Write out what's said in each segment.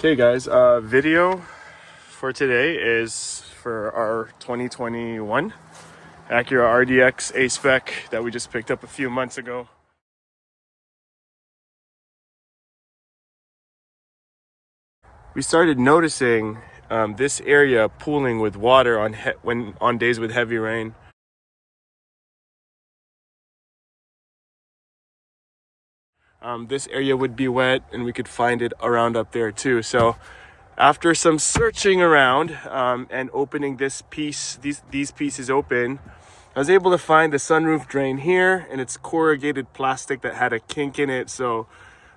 Okay guys, video for today is for our 2021 Acura RDX A-Spec that we just picked up a few months ago. We started noticing this area pooling with water on days with heavy rain. This area would be wet and we could find it around up there too. So after some searching around and opening these pieces open, I was able to find the sunroof drain here, and it's corrugated plastic that had a kink in it. So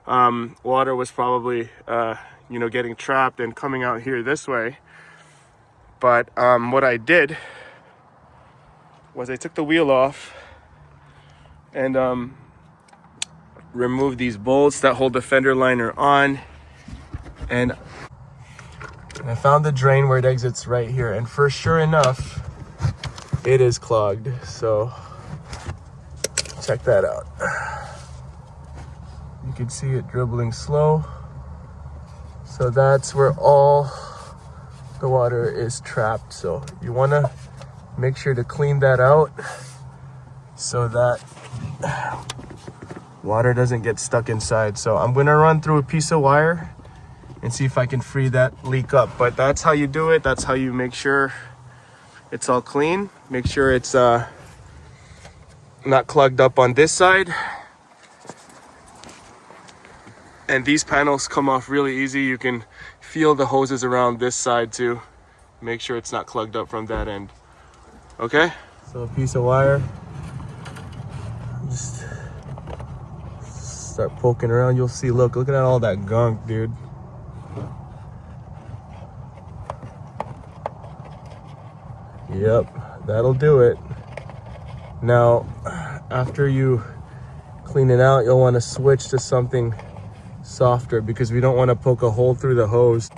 water was probably getting trapped and coming out here this way. But what I did was I took the wheel off and remove these bolts that hold the fender liner on, and I found the drain where it exits right here, and for sure enough it is clogged. So check that out. You can see it dribbling slow. So that's where all the water is trapped. So you want to make sure to clean that out so that water doesn't get stuck inside. So I'm gonna run through a piece of wire and see if I can free that leak up. But that's how you do it. That's how you make sure it's all clean. Make sure it's not clogged up on this side. And these panels come off really easy. You can feel the hoses around this side too. Make sure it's not clogged up from that end. Okay? So a piece of wire. Just start poking around. You'll see, look at all that gunk, dude. Yep, that'll do it. Now, after you clean it out, you'll want to switch to something softer because we don't want to poke a hole through the hose.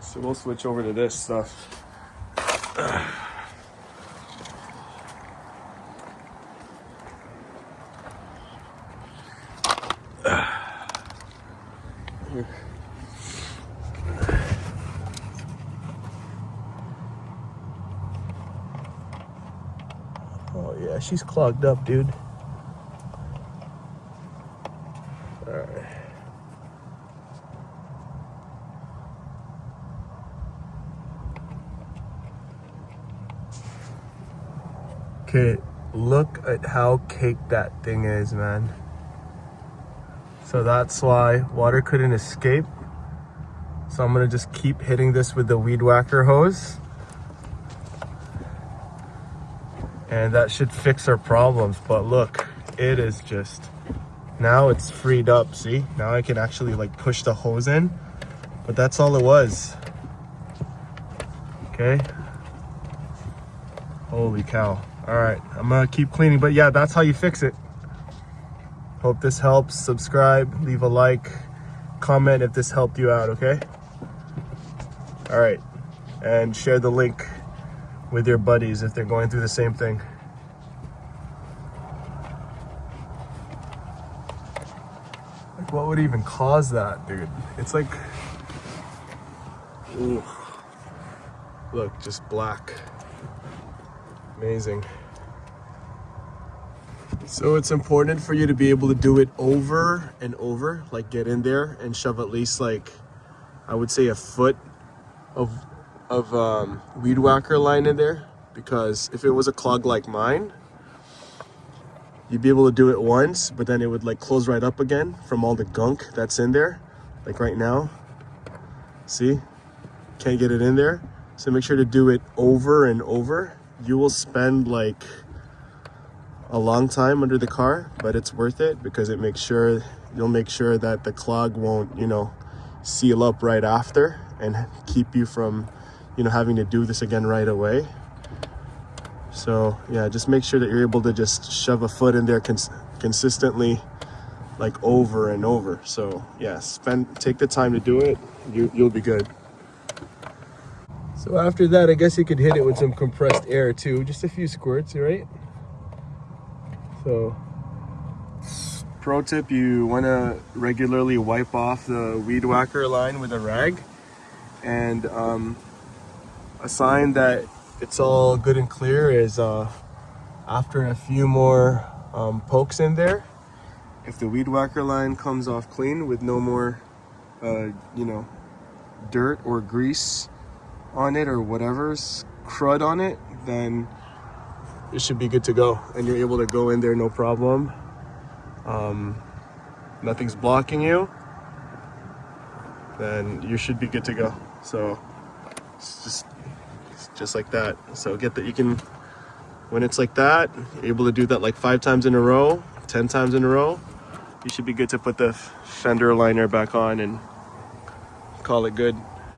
So we'll switch over to this stuff. Oh yeah, she's clogged up, dude. All right. Okay, look at how caked that thing is, man. So that's why water couldn't escape. So I'm gonna just keep hitting this with the weed whacker hose. And that should fix our problems. But look, it is just, now it's freed up, see? Now I can actually like push the hose in. But that's all it was. Okay. Holy cow. All right, I'm gonna keep cleaning, but yeah, that's how you fix it. Hope this helps. Subscribe, leave a like, comment if this helped you out, okay? All right, and share the link with your buddies if they're going through the same thing. Like, what would even cause that, dude? It's like, ooh, look, just black. Amazing. So it's important for you to be able to do it over and over, like get in there and shove at least like, I would say a foot of weed whacker line in there, because if it was a clog like mine, you'd be able to do it once, but then it would like close right up again from all the gunk that's in there. Like right now, see, can't get it in there. So make sure to do it over and over. You will spend like a long time under the car, but it's worth it because it makes sure, you'll make sure that the clog won't, seal up right after and keep you from, having to do this again right away. So yeah, just make sure that you're able to just shove a foot in there consistently, like over and over. So yeah, take the time to do it. You'll be good. So after that, I guess you could hit it with some compressed air too, just a few squirts, right? So, pro tip, you want to regularly wipe off the weed whacker line with a rag. And a sign that it's all good and clear is after a few more pokes in there, if the weed whacker line comes off clean with no more, you know, dirt or grease on it or whatever's crud on it, then it should be good to go, and you're able to go in there no problem. Nothing's blocking you, then you should be good to go. So it's just like that. So get that, you can, when it's like that, you're able to do that like 5 times in a row, 10 times in a row, you should be good to put the fender liner back on and call it good.